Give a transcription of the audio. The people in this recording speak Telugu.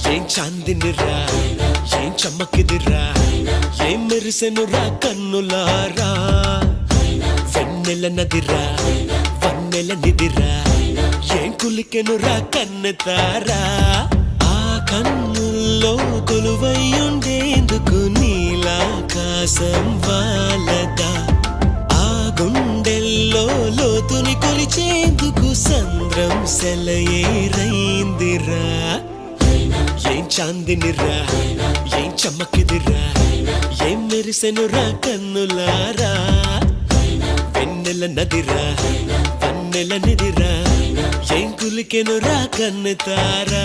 ఏం చాందినిరా ఏం చమ్మకిదిరా ఏం మెరిసెనురా కన్నులారా వెన్నెల నదిరా వన్నెల నిదిరా ఏం కులికెనురా కన్నెతారా ఆ కన్నుల్లో కొలువయ్యుండేందుకు నీలాకాశం వాలదా ఆ గుండెల్లో లోతుని కొలిచేందుకు సంద్రం సెలయేరైందిరా ఏం చాందినిరా ఏం చమ్మకిదిరా ఏం మెరిసెనురా కన్నులారా వెన్నెల నదిరా వన్నెల నిదిరా ఏం కులికెనురా కన్నెతారా